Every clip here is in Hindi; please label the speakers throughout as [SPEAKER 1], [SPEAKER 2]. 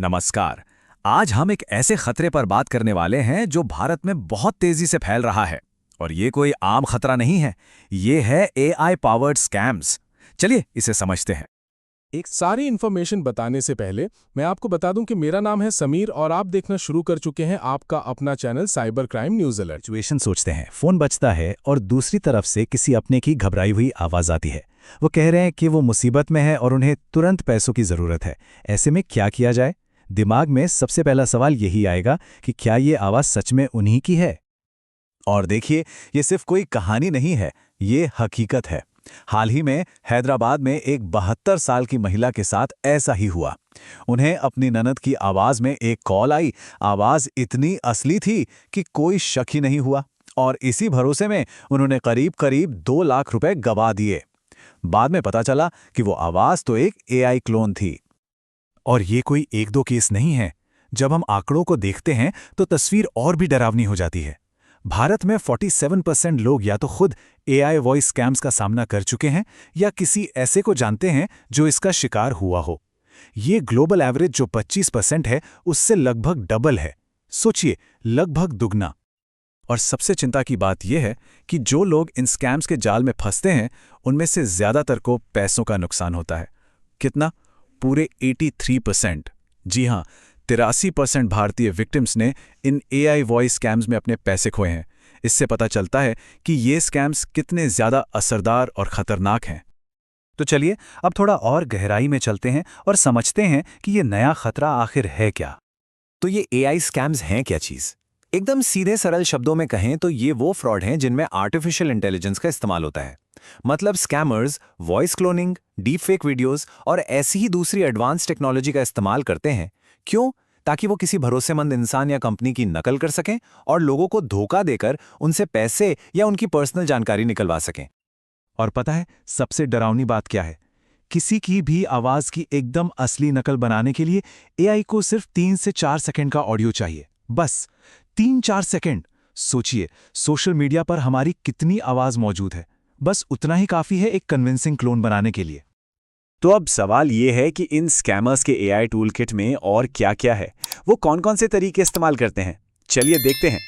[SPEAKER 1] नमस्कार। आज हम एक ऐसे खतरे पर बात करने वाले हैं जो भारत में बहुत तेजी से फैल रहा है। और ये कोई आम खतरा नहीं है, ये है एआई पावर्ड स्कैम्स। चलिए इसे समझते हैं।
[SPEAKER 2] एक सारी इन्फॉर्मेशन बताने से पहले मैं आपको बता दूं कि मेरा नाम है समीर और आप देखना शुरू कर चुके हैं आपका अपना channel cyber crime news alert.
[SPEAKER 1] Situation सोचते हैं, फोन बजता है और दूसरी तरफ से किसी अपने की घबराई हुई आवाज आती है। वो कह रहे हैं कि वो मुसीबत में है और उन्हें तुरंत पैसों की जरूरत है। ऐसे में क्या किया जाए? दिमाग में सबसे पहला सवाल यही आएगा कि क्या ये आवाज सच में उन्हीं की है। और देखिए, ये सिर्फ कोई कहानी नहीं है, ये हकीकत है। हाल ही में हैदराबाद में एक 72 साल की महिला के साथ ऐसा ही हुआ। उन्हें अपनी ननद की आवाज में एक कॉल आई। आवाज इतनी असली थी कि कोई शक ही नहीं हुआ, और इसी भरोसे में उन्होंने करीब करीब 2 लाख रुपए गवा दिए। बाद में पता चला कि वो आवाज तो एक एआई क्लोन थी। और ये कोई एक दो केस नहीं है। जब हम आंकड़ों को देखते हैं तो तस्वीर और भी डरावनी हो जाती है। भारत में 47% लोग या तो खुद एआई वॉइस स्कैम्स का सामना कर चुके हैं या किसी ऐसे को जानते हैं जो इसका शिकार हुआ हो। ये ग्लोबल एवरेज जो 25% है उससे लगभग डबल है। सोचिए, लगभग दुगना। और सबसे चिंता की बात यह है कि जो लोग इन स्कैम्स के जाल में फंसते हैं उनमें से ज्यादातर को पैसों का नुकसान होता है। कितना? पूरे 83%। जी हां, 83% भारतीय विक्टिम्स ने इन एआई वॉइस स्कैम्स में अपने पैसे खोए हैं। इससे पता चलता है कि ये स्कैम्स कितने ज्यादा असरदार और खतरनाक हैं। तो चलिए अब थोड़ा और गहराई में चलते हैं और समझते हैं कि ये नया खतरा आखिर है क्या।
[SPEAKER 3] तो ये एआई स्कैम्स हैं क्या चीज? एकदम सीधे सरल शब्दों में कहें तो ये वो फ्रॉड हैं जिनमें आर्टिफिशियल इंटेलिजेंस का इस्तेमाल होता है। मतलब scammers voice cloning, deep fake videos और ऐसी ही दूसरी एडवांस टेक्नोलॉजी का इस्तेमाल करते हैं। क्यों? ताकि वो किसी भरोसेमंद इंसान या कंपनी की नकल कर सकें और लोगों को धोखा देकर उनसे पैसे या उनकी पर्सनल जानकारी निकलवा सकें।
[SPEAKER 1] और पता है सबसे डरावनी बात क्या है? किसी की भी आवाज की एकदम असली नकल बनाने के लिए एआई को सिर्फ 3 से 4 सेकंड का ऑडियो चाहिए। बस 3-4 सेकंड। सोचिए, सोशल मीडिया पर हमारी कितनी आवाज मौजूद है। बस उतना ही काफी है एक कन्विंसिंग क्लोन बनाने के लिए।
[SPEAKER 3] तो अब सवाल ये है कि इन स्कैमर्स के एआई टूल किट में और क्या-क्या है? वो कौन-कौन से तरीके इस्तेमाल करते हैं? चलिए देखते हैं।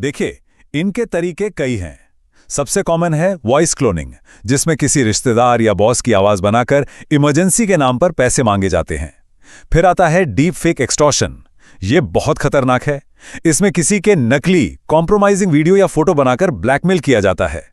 [SPEAKER 4] देखिए, इनके तरीके कई हैं। सबसे कॉमन है वॉइस क्लोनिंग, जिसमें किसी रिश्तेदार या बॉस की आवाज बनाकर इमरजेंसी के नाम पर पैसे मांगे जाते हैं। फिर आता है डीप फेक एक्सटॉर्शन। ये बहुत खतरनाक है। इसमें किसी के नकली कॉम्प्रोमाइजिंग वीडियो या फोटो बनाकर ब्लैकमेल किया जाता है।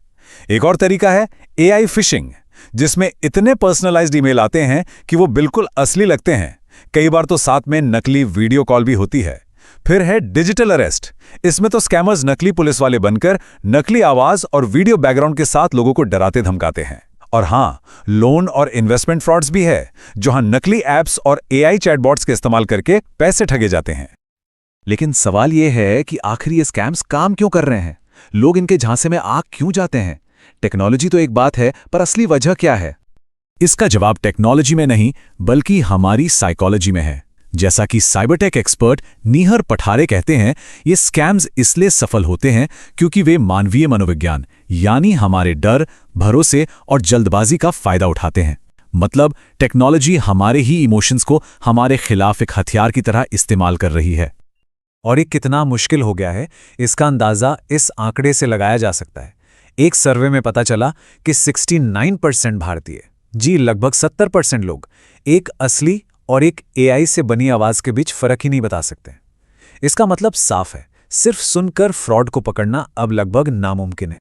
[SPEAKER 4] एक और तरीका है एआई फिशिंग, जिसमें इतने पर्सनलाइज्ड ईमेल आते हैं कि वो बिल्कुल असली लगते हैं। कई बार तो साथ में नकली वीडियो कॉल भी होती है। फिर है डिजिटल अरेस्ट। इसमें तो स्कैमर्स नकली पुलिस वाले बनकर नकली आवाज और वीडियो बैकग्राउंड के साथ लोगों को डराते धमकाते हैं। और हाँ, लोन और इन्वेस्टमेंट फ्रॉड्स भी है, जहां नकली ऐप्स और एआई चैटबॉट्स के इस्तेमाल करके पैसे ठगे जाते हैं।
[SPEAKER 1] लेकिन सवाल यह है कि आखिर ये स्कैम्स काम क्यों कर रहे हैं? लोग इनके झांसे में आग क्यों जाते हैं? टेक्नोलॉजी तो एक बात है, पर असली वजह क्या है? इसका जवाब टेक्नोलॉजी में नहीं बल्कि हमारी साइकोलॉजी में है। जैसा कि साइबरटेक एक्सपर्ट नीहर पठारे कहते हैं, ये स्कैम्स इसलिए सफल होते हैं क्योंकि वे मानवीय मनोविज्ञान यानी हमारे डर, भरोसे और जल्दबाजी का फायदा उठाते हैं। मतलब टेक्नोलॉजी हमारे ही इमोशंस को हमारे खिलाफ एक हथियार की तरह इस्तेमाल कर रही है। और ये कितना मुश्किल हो गया है, इसका अंदाजा इस आंकड़े से लगाया जा सकता है। एक सर्वे में पता चला कि 69% भारतीय, जी लगभग 70% लोग, एक असली और एक एआई से बनी आवाज के बीच फर्क ही नहीं बता सकते। इसका मतलब साफ है, सिर्फ सुनकर फ्रॉड को पकड़ना अब लगभग नामुमकिन है।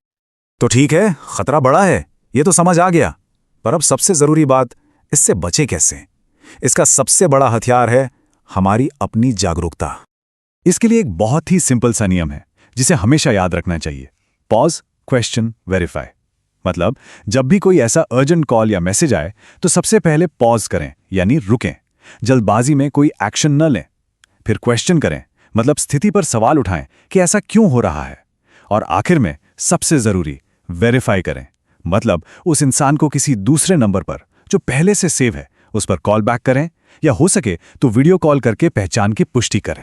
[SPEAKER 4] तो ठीक है, खतरा बड़ा है, ये तो समझ आ गया। पर अब सबसे जरूरी बात, इससे बचे कैसे? इसका सबसे बड़ा हथियार है हमारी अपनी जागरूकता। इसके लिए एक बहुत ही सिंपल सा नियम है जिसे हमेशा याद रखना चाहिए। Pause, question, verify. मतलब जब भी कोई ऐसा अर्जेंट कॉल या मैसेज आए तो सबसे पहले पॉज करें, यानी रुकें। जल्दबाजी में कोई एक्शन न लें। फिर क्वेश्चन करें, मतलब स्थिति पर सवाल उठाएं कि ऐसा क्यों हो रहा है। और आखिर में सबसे जरूरी, वेरीफाई करें। मतलब उस इंसान को किसी दूसरे नंबर पर जो पहले से सेव है उस पर कॉल बैक करें, या हो सके तो वीडियो कॉल करके पहचान की पुष्टि करें।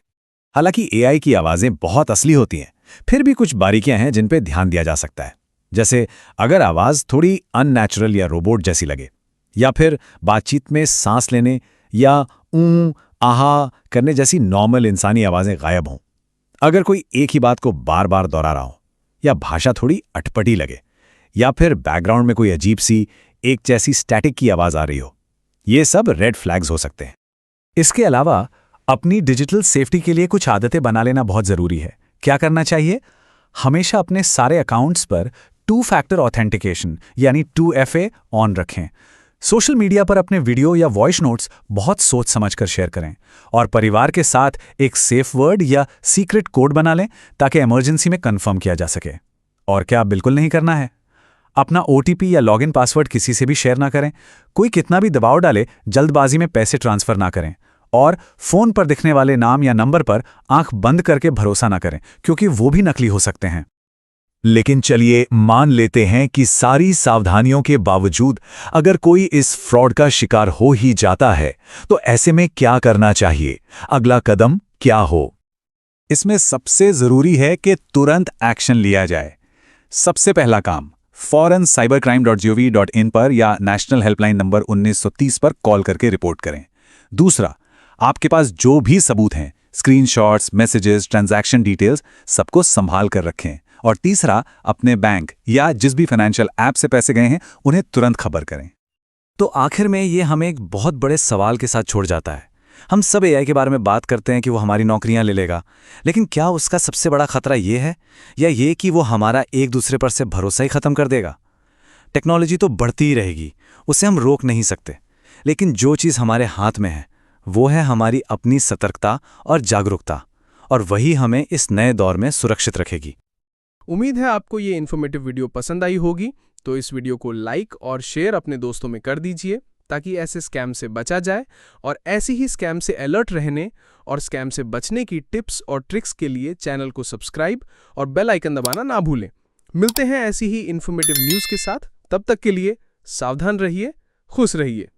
[SPEAKER 1] हालांकि एआई की आवाजें बहुत असली होती हैं, फिर भी कुछ बारीकियां हैं जिन पे ध्यान दिया जा सकता है। जैसे अगर आवाज थोड़ी अननेचुरल या रोबोट जैसी लगे, या फिर बातचीत में सांस लेने या
[SPEAKER 4] आहा करने जैसी नॉर्मल इंसानी आवाजें गायब हों। अगर कोई एक ही बात को बार बार दोहरा रहा हो, या भाषा थोड़ी अटपटी लगे, या फिर बैकग्राउंड में कोई अजीब सी एक जैसी स्टैटिक की आवाज आ रही हो, ये सब रेड फ्लैग्स हो सकते हैं।
[SPEAKER 1] इसके अलावा अपनी डिजिटल सेफ्टी के लिए कुछ आदतें बना लेना बहुत ज़रूरी है। क्या करना चाहिए? हमेशा अपने सारे अकाउंट्स पर 2 फैक्टर ऑथेंटिकेशन यानी 2FA ऑन रखें। सोशल मीडिया पर अपने वीडियो या वॉइस नोट्स बहुत सोच समझकर शेयर करें और परिवार के साथ एक सेफ वर्ड या सीक्रेट कोड बना लें ताकि इमरजेंसी में कंफर्म किया जा सके। और क्या बिल्कुल नहीं करना है? अपना OTP या लॉगिन पासवर्ड किसी से भी शेयर ना करें। कोई कितना भी दबाव डाले, जल्दबाजी में पैसे ट्रांसफर ना करें। और फोन पर दिखने वाले नाम या नंबर पर आंख बंद करके भरोसा ना करें, क्योंकि वो भी नकली हो सकते हैं।
[SPEAKER 4] लेकिन चलिए मान लेते हैं कि सारी सावधानियों के बावजूद अगर कोई इस फ्रॉड का शिकार हो ही जाता है, तो ऐसे में क्या करना चाहिए? अगला कदम क्या हो?
[SPEAKER 1] इसमें सबसे ज़रूरी है कि तुरंत एक्शन लिया जाए। सबसे पहला काम, फौरन cybercrime.gov.in पर या नेशनल हेल्पलाइन नंबर 1930 पर कॉल करके रिपोर्ट करें। दूसरा, आपके पास जो भी सबूत हैं, स्क्रीनशॉट्स, मैसेजेस, ट्रांजैक्शन डिटेल्स, सबको संभाल कर रखें। और तीसरा, अपने बैंक या जिस भी फाइनेंशियल ऐप से पैसे गए हैं उन्हें तुरंत खबर करें।
[SPEAKER 3] तो आखिर में ये हमें एक बहुत बड़े सवाल के साथ छोड़ जाता है। हम सब AI के बारे में बात करते हैं कि वो हमारी नौकरियां ले लेगा, लेकिन क्या उसका सबसे बड़ा खतरा ये है, या ये कि वो हमारा एक दूसरे पर से भरोसा ही खत्म कर देगा? टेक्नोलॉजी तो बढ़ती ही रहेगी, उसे हम रोक नहीं सकते, लेकिन जो चीज़ हमारे हाथ में है वो है हमारी अपनी सतर्कता और जागरूकता, और वही हमें इस नए दौर में सुरक्षित रखेगी।
[SPEAKER 2] उम्मीद है आपको ये इन्फॉर्मेटिव वीडियो पसंद आई होगी, तो इस वीडियो को लाइक और शेयर अपने दोस्तों में कर दीजिए ताकि ऐसे स्कैम से बचा जाए। और ऐसे ही स्कैम से अलर्ट रहने और स्कैम से बचने की टिप्स और ट्रिक्स के लिए चैनल को सब्सक्राइब और बेल आइकन दबाना ना भूलें। मिलते हैं ऐसी ही इन्फॉर्मेटिव न्यूज़ के साथ, तब तक के लिए सावधान रहिए, खुश रहिए।